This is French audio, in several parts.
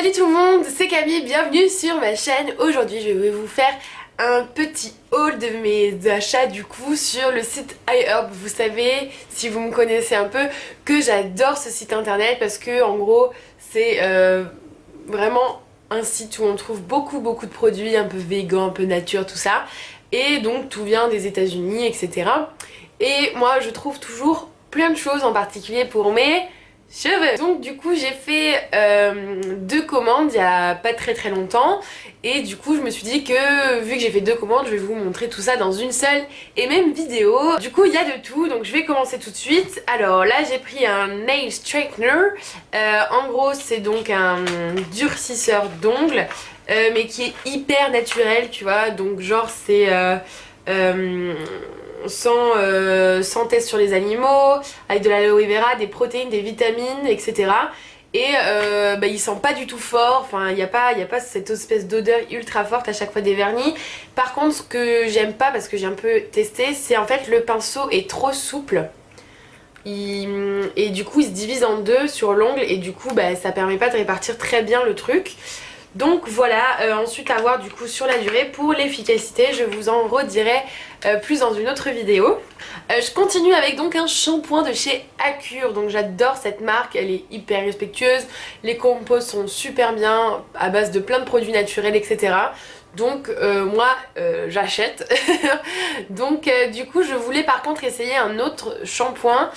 Salut tout le monde, c'est Camille, bienvenue sur ma chaîne. Aujourd'hui je vais vous faire un petit haul de mes achats du coup sur le site iHerb. Vous savez, si vous me connaissez un peu, que j'adore ce site internet parce que en gros c'est vraiment un site où on trouve beaucoup de produits un peu végan, un peu nature, tout ça. Et donc tout vient des États-Unis, etc. Et moi je trouve toujours plein de choses, en particulier pour mes cheveux. Donc du coup j'ai fait deux commandes il y a pas très longtemps et du coup je me suis dit que vu que j'ai fait deux commandes je vais vous montrer tout ça dans une seule et même vidéo. Du coup il y a de tout, donc je vais commencer tout de suite. Alors là j'ai pris un nail straightener, en gros c'est donc un durcisseur d'ongles mais qui est hyper naturel, tu vois, donc genre c'est sans test sur les animaux, avec de l'aloe vera, des protéines, des vitamines, etc. Et il sent pas du tout fort, enfin il n'y a pas cette espèce d'odeur ultra forte à chaque fois des vernis. Par contre ce que j'aime pas, parce que j'ai un peu testé, c'est en fait le pinceau est trop souple. Et du coup il se divise en deux sur l'ongle et du coup ça permet pas de répartir très bien le truc. Donc voilà, ensuite à voir du coup sur la durée. Pour l'efficacité je vous en redirai plus dans une autre vidéo. Je continue avec donc un shampoing de chez Accure. Donc j'adore cette marque, elle est hyper respectueuse, les compos sont super bien à base de plein de produits naturels, etc. Donc moi j'achète. Donc du coup je voulais par contre essayer un autre shampoing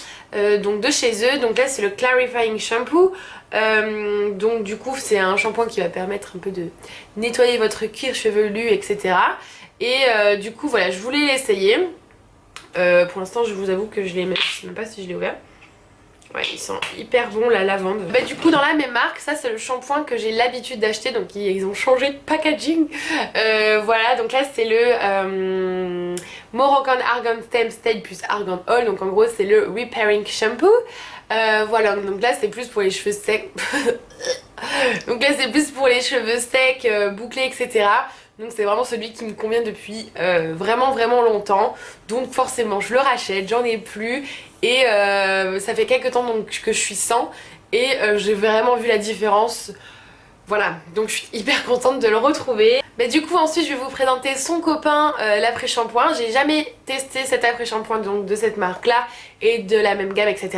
donc de chez eux. Donc là c'est le Clarifying Shampoo. Donc du coup c'est un shampoing qui va permettre un peu de nettoyer votre cuir chevelu, etc. Et du coup voilà, je voulais l'essayer. Pour l'instant je vous avoue que je sais même pas si je l'ai ouvert. Ouais, il sent hyper bon la lavande. Du coup dans la même marque, ça c'est le shampoing que j'ai l'habitude d'acheter, donc ils ont changé de packaging. Voilà, donc là c'est le Moroccan Argan Stem Stay plus Argan Oil, donc en gros c'est le Repairing Shampoo. Voilà, donc là c'est plus pour les cheveux secs. Donc là c'est plus pour les cheveux secs, bouclés, etc. Donc c'est vraiment celui qui me convient depuis vraiment longtemps. Donc forcément je le rachète, j'en ai plus. Et ça fait quelques temps donc, que je suis sans. Et j'ai vraiment vu la différence. Voilà, donc je suis hyper contente de le retrouver. Du coup ensuite je vais vous présenter son copain, l'après-shampoing. J'ai jamais testé cet après-shampoing donc de cette marque là et de la même gamme, etc.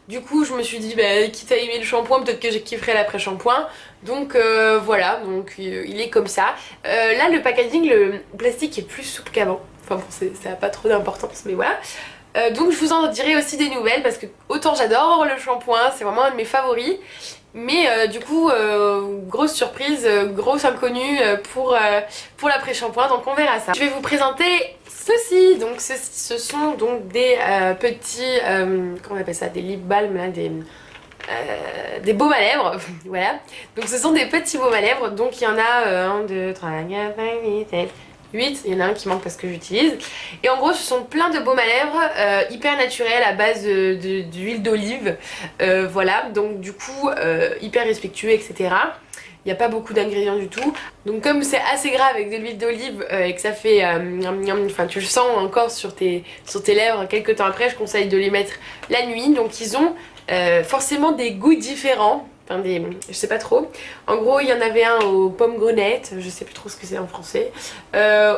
Du coup je me suis dit quitte à aimer le shampoing, peut-être que je kifferai l'après-shampoing. Donc voilà, donc il est comme ça. Là le packaging, le plastique est plus souple qu'avant. Enfin bon, ça n'a pas trop d'importance, mais voilà. Donc je vous en dirai aussi des nouvelles parce que autant j'adore le shampoing, c'est vraiment un de mes favoris. Mais du coup, grosse surprise, grosse inconnue pour l'après-shampoing, donc on verra ça. Je vais vous présenter ceci. Donc ce sont donc des petits, comment on appelle ça, des lip balm, là, des baumes à lèvres. Voilà, donc ce sont des petits baumes à lèvres. Donc il y en a 1, 2, 3, 4, 5, 6, 7, 8, il y en a un qui manque parce que j'utilise. Et en gros ce sont plein de baumes à lèvres hyper naturels à base d'huile d'olive. Voilà, donc du coup hyper respectueux, etc. Il n'y a pas beaucoup d'ingrédients du tout. Donc comme c'est assez gras avec de l'huile d'olive et que ça fait enfin tu le sens encore sur tes lèvres quelques temps après, je conseille de les mettre la nuit. Donc ils ont forcément des goûts différents. Enfin je sais pas trop. En gros il y en avait un aux pommes grenettes, je sais plus trop ce que c'est en français,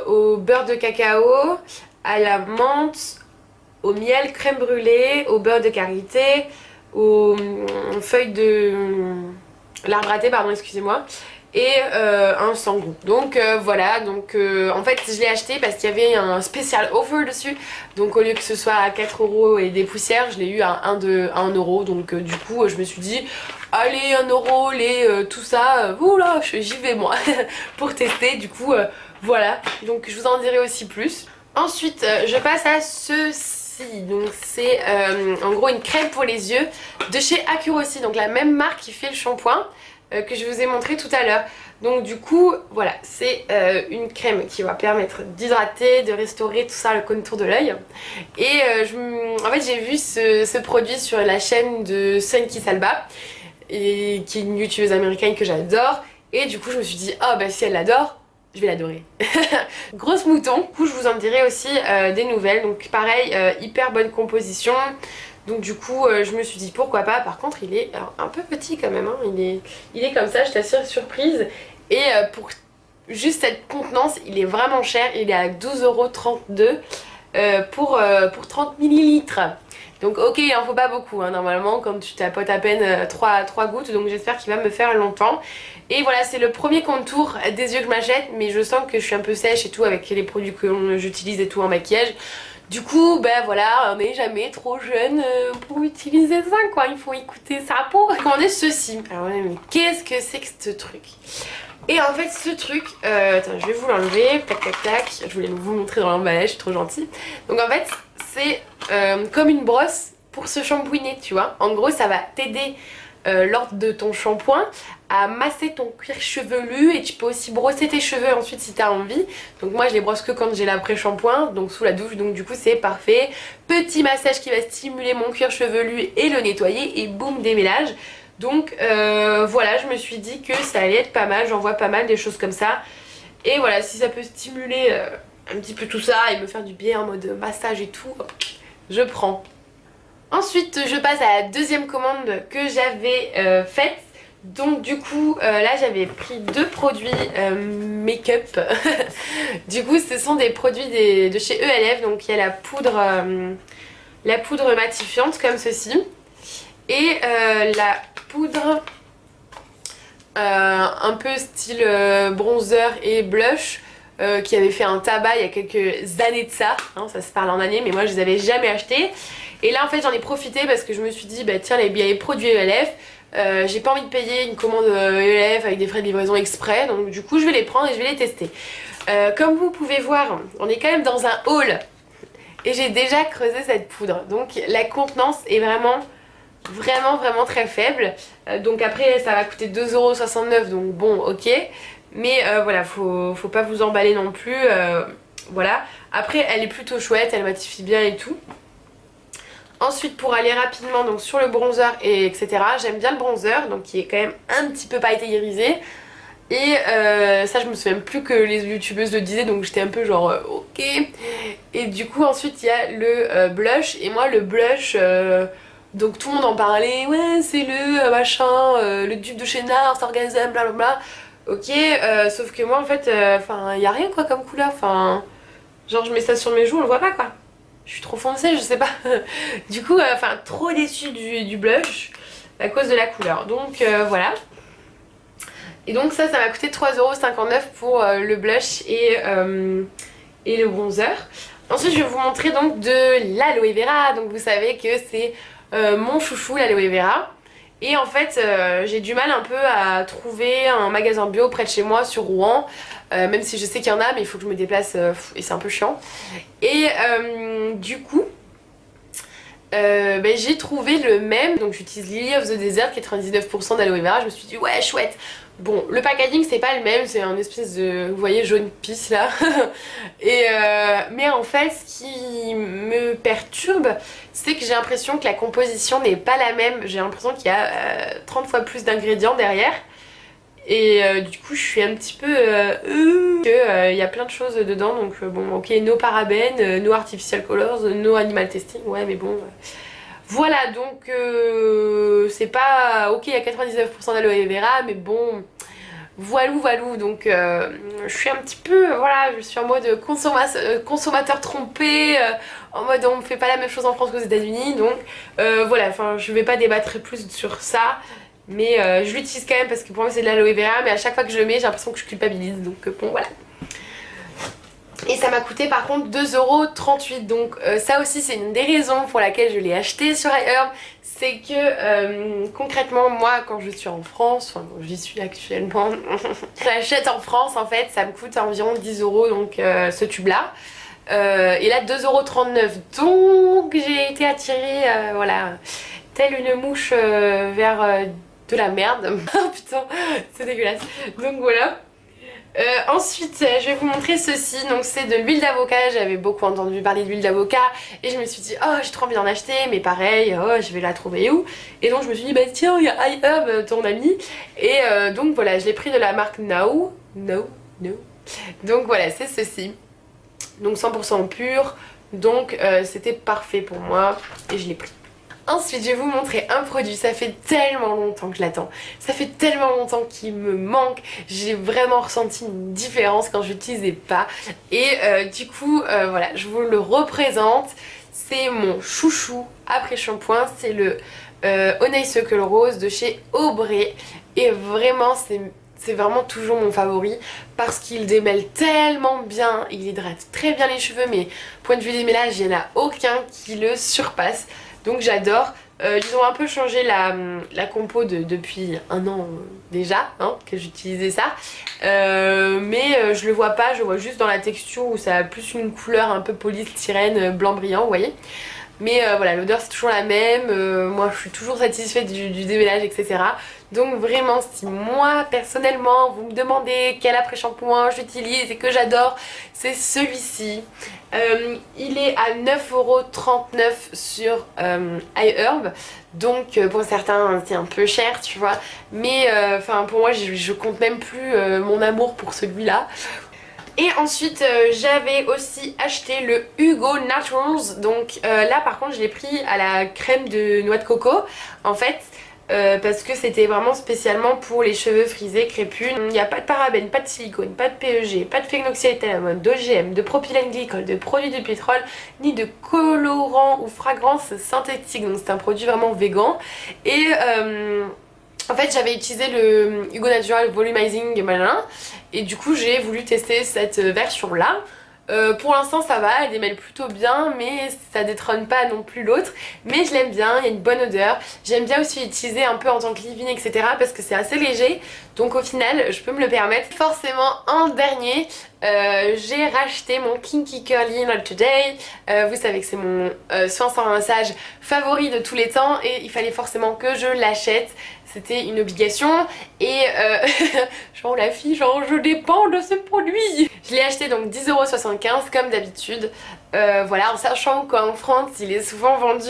au beurre de cacao, à la menthe, au miel, crème brûlée, au beurre de karité, aux feuilles de l'arbre à thé, pardon, excusez-moi, et un sans goût. Donc voilà, donc en fait je l'ai acheté parce qu'il y avait un spécial offer dessus. Donc au lieu que ce soit à 4 € et des poussières, je l'ai eu à 1 €. Donc du coup je me suis dit allez 1 €, tout ça, oula, j'y vais moi pour tester. Du coup voilà, donc je vous en dirai aussi plus. Ensuite je passe à ceci. Donc c'est en gros une crème pour les yeux de chez Accure aussi, donc la même marque qui fait le shampoing que je vous ai montré tout à l'heure. Donc du coup voilà, c'est une crème qui va permettre d'hydrater, de restaurer tout ça, le contour de l'œil. Et en fait j'ai vu ce produit sur la chaîne de Sunky Salba, et qui est une youtubeuse américaine que j'adore. Et du coup je me suis dit oh si elle l'adore, je vais l'adorer. Grosse mouton. Du coup je vous en dirai aussi des nouvelles. Donc pareil, hyper bonne composition. Donc du coup je me suis dit pourquoi pas. Par contre il est un peu petit quand même, hein. Il est comme ça, je t'assure, surprise. Et pour juste cette contenance il est vraiment cher, il est à 12,32 € pour 30 millilitres. Donc ok, il en faut pas beaucoup hein, normalement quand tu tapotes à peine 3 gouttes, donc j'espère qu'il va me faire longtemps. Et voilà, c'est le premier contour des yeux que je m'achète, mais je sens que je suis un peu sèche et tout avec les produits que j'utilise et tout en maquillage. Du coup, ben voilà, on n'est jamais trop jeune pour utiliser ça quoi, il faut écouter sa peau. J'ai commandé ceci. Alors mais qu'est-ce que c'est que ce truc? Et en fait ce truc, attends, je vais vous l'enlever, tac tac tac, je voulais vous montrer dans l'emballage, je suis trop gentille. Donc en fait c'est comme une brosse pour se shampouiner, tu vois. En gros ça va t'aider lors de ton shampoing à masser ton cuir chevelu, et tu peux aussi brosser tes cheveux ensuite si t'as envie. Donc moi je les brosse que quand j'ai l'après-shampoing, donc sous la douche, donc du coup c'est parfait. Petit massage qui va stimuler mon cuir chevelu et le nettoyer, et boum, démêlage. Donc voilà, je me suis dit que ça allait être pas mal, j'en vois pas mal des choses comme ça. Et voilà, si ça peut stimuler un petit peu tout ça et me faire du bien en mode massage et tout, je prends. Ensuite je passe à la deuxième commande que j'avais faite. Donc du coup là j'avais pris deux produits make-up. Du coup ce sont des produits de chez ELF. Donc il y a la poudre matifiante comme ceci, et la poudre un peu style bronzer et blush qui avait fait un tabac il y a quelques années de ça, hein, ça se parle en années, mais moi je les avais jamais achetés. Et là en fait j'en ai profité parce que je me suis dit bah tiens, il y a les produits ELF, j'ai pas envie de payer une commande ELF avec des frais de livraison exprès, donc du coup je vais les prendre et je vais les tester. Comme vous pouvez voir, on est quand même dans un haul et j'ai déjà creusé cette poudre, donc la contenance est vraiment très faible. Donc après ça va coûter 2,69 €, donc bon ok, mais voilà, faut pas vous emballer non plus, voilà. Après elle est plutôt chouette, elle matifie bien et tout. Ensuite pour aller rapidement donc sur le bronzer et etc, j'aime bien le bronzer, donc qui est quand même un petit peu pailleté irisé. Et ça je me souviens plus que les youtubeuses le disaient, donc j'étais un peu genre ok. Et du coup ensuite il y a le blush, et moi le blush donc tout le monde en parlait, ouais c'est le machin, le dupe de chez NARS, Orgasm, blablabla. Ok, sauf que moi en fait, enfin y a rien quoi comme couleur, enfin genre je mets ça sur mes joues, on le voit pas quoi. Je suis trop foncée, je sais pas. Du coup, enfin trop déçue du blush à cause de la couleur, donc voilà. Et donc ça m'a coûté 3,59 € pour le blush et le bronzer. Ensuite je vais vous montrer donc de l'aloe vera. Donc vous savez que c'est mon chouchou l'aloe vera. Et en fait j'ai du mal un peu à trouver un magasin bio près de chez moi sur Rouen, même si je sais qu'il y en a, mais il faut que je me déplace et c'est un peu chiant. Et du coup ben, j'ai trouvé le même, donc j'utilise Lily of the Desert, 99% d'aloe vera. Je me suis dit ouais chouette. Bon, le packaging c'est pas le même, c'est un espèce de, vous voyez, jaune pisse là. Et mais en fait ce qui me perturbe, c'est que j'ai l'impression que la composition n'est pas la même. J'ai l'impression qu'il y a 30 fois plus d'ingrédients derrière. Et du coup je suis un petit peu il y a plein de choses dedans, donc bon ok, no parabènes, no artificial colors, no animal testing, ouais mais bon voilà. Donc c'est pas ok, il y a 99% d'aloe vera, mais bon voilou voilou. Donc je suis un petit peu, voilà, je suis en mode consommateur trompé, en mode on fait pas la même chose en France qu'aux États-Unis, donc voilà, enfin je vais pas débattre plus sur ça. Mais je l'utilise quand même parce que pour moi c'est de l'aloe vera, mais à chaque fois que je le mets j'ai l'impression que je culpabilise, donc bon voilà. Et ça m'a coûté par contre 2,38 €, donc ça aussi c'est une des raisons pour laquelle je l'ai acheté sur iHerb. C'est que concrètement moi quand je suis en France, enfin j'y suis actuellement, je l'achète en France en fait, ça me coûte environ 10 € donc ce tube là. Et là 2,39 €, donc j'ai été attirée voilà, telle une mouche vers de la merde. Oh putain, c'est dégueulasse. Donc voilà. Ensuite je vais vous montrer ceci, donc c'est de l'huile d'avocat. J'avais beaucoup entendu parler d'huile d'avocat et je me suis dit oh j'ai trop envie d'en acheter, mais pareil, oh je vais la trouver où? Et donc je me suis dit bah tiens il y a iHerb, ton ami. Et donc voilà, je l'ai pris de la marque Now. Donc voilà, c'est ceci. Donc 100% pur, donc c'était parfait pour moi et je l'ai pris. Ensuite, je vais vous montrer un produit, ça fait tellement longtemps que je l'attends. Ça fait tellement longtemps qu'il me manque. J'ai vraiment ressenti une différence quand je l'utilisais pas. Et du coup, voilà, je vous le représente. C'est mon chouchou après shampoing, c'est le Honey Suckle Rose de chez Aubrey. Et vraiment, c'est vraiment toujours mon favori parce qu'il démêle tellement bien, il hydrate très bien les cheveux, mais point de vue démêlage, il n'y en a aucun qui le surpasse. Donc j'adore. Ils ont un peu changé la compo depuis un an déjà, hein, que j'utilisais ça. Mais je le vois pas, je le vois juste dans la texture où ça a plus une couleur un peu polystyrène blanc brillant, vous voyez. Mais voilà, l'odeur c'est toujours la même, moi je suis toujours satisfaite du démêlage, etc. Donc vraiment, si moi personnellement vous me demandez quel après-shampoing j'utilise et que j'adore, c'est celui-ci. Il est à 9,39 € sur iHerb, donc pour certains c'est un peu cher, tu vois. Mais enfin pour moi je compte même plus mon amour pour celui-là. Et ensuite j'avais aussi acheté le Hugo Naturals, donc là par contre je l'ai pris à la crème de noix de coco en fait. Parce que c'était vraiment spécialement pour les cheveux frisés, crépus. Il n'y a pas de parabènes, pas de silicone, pas de PEG, pas de phénoxyéthanamone, d'OGM, de propylène glycol, de produits de pétrole, ni de colorant ou fragrance synthétique. Donc c'est un produit vraiment végan. Et en fait j'avais utilisé le Hugo Natural Volumizing Malin et du coup j'ai voulu tester cette version là. Pour l'instant ça va, elle démêle plutôt bien mais ça détrône pas non plus l'autre. Mais je l'aime bien, il y a une bonne odeur. J'aime bien aussi l'utiliser un peu en tant que leave-in etc. parce que c'est assez léger. Donc au final je peux me le permettre. Forcément en dernier j'ai racheté mon Kinky Curly Not Today. Vous savez que c'est mon soin sans rinçage favori de tous les temps et il fallait forcément que je l'achète. C'était une obligation et genre la fille, genre je dépends de ce produit. Je l'ai acheté donc 10,75 € comme d'habitude. Voilà, en sachant qu'en France il est souvent vendu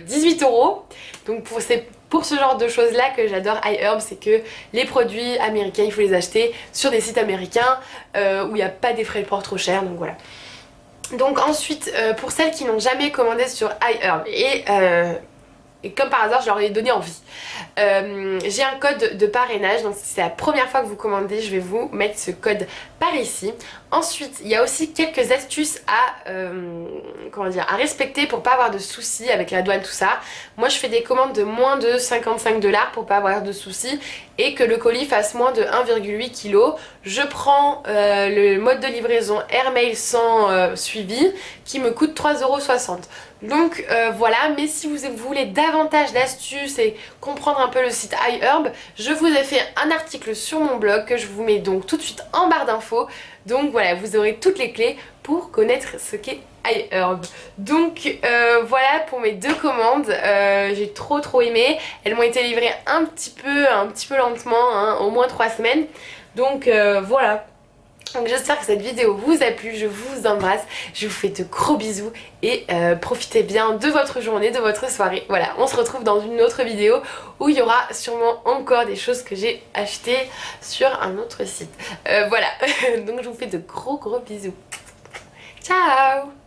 18 €. Donc c'est pour ce genre de choses là que j'adore iHerb, c'est que les produits américains il faut les acheter sur des sites américains où il n'y a pas des frais de port trop chers, donc voilà. Donc ensuite pour celles qui n'ont jamais commandé sur iHerb et comme par hasard je leur ai donné envie. J'ai un code de parrainage, donc si c'est la première fois que vous commandez je vais vous mettre ce code par ici. Ensuite il y a aussi quelques astuces comment dire, à respecter pour pas avoir de soucis avec la douane tout ça. Moi je fais des commandes de moins de 55 $ pour pas avoir de soucis et que le colis fasse moins de 1,8 kg. Je prends le mode de livraison Airmail sans suivi qui me coûte 3,60 €. Donc voilà, mais si vous voulez davantage d'astuces et comprendre un peu le site iHerb, je vous ai fait un article sur mon blog que je vous mets donc tout de suite en barre d'infos. Donc voilà, vous aurez toutes les clés pour connaître ce qu'est iHerb. Donc voilà pour mes deux commandes, j'ai trop aimé. Elles m'ont été livrées un petit peu lentement, hein, au moins 3 semaines. Donc voilà. Donc j'espère que cette vidéo vous a plu, je vous embrasse, je vous fais de gros bisous et profitez bien de votre journée, de votre soirée. Voilà, on se retrouve dans une autre vidéo où il y aura sûrement encore des choses que j'ai achetées sur un autre site. Voilà, donc je vous fais de gros bisous. Ciao!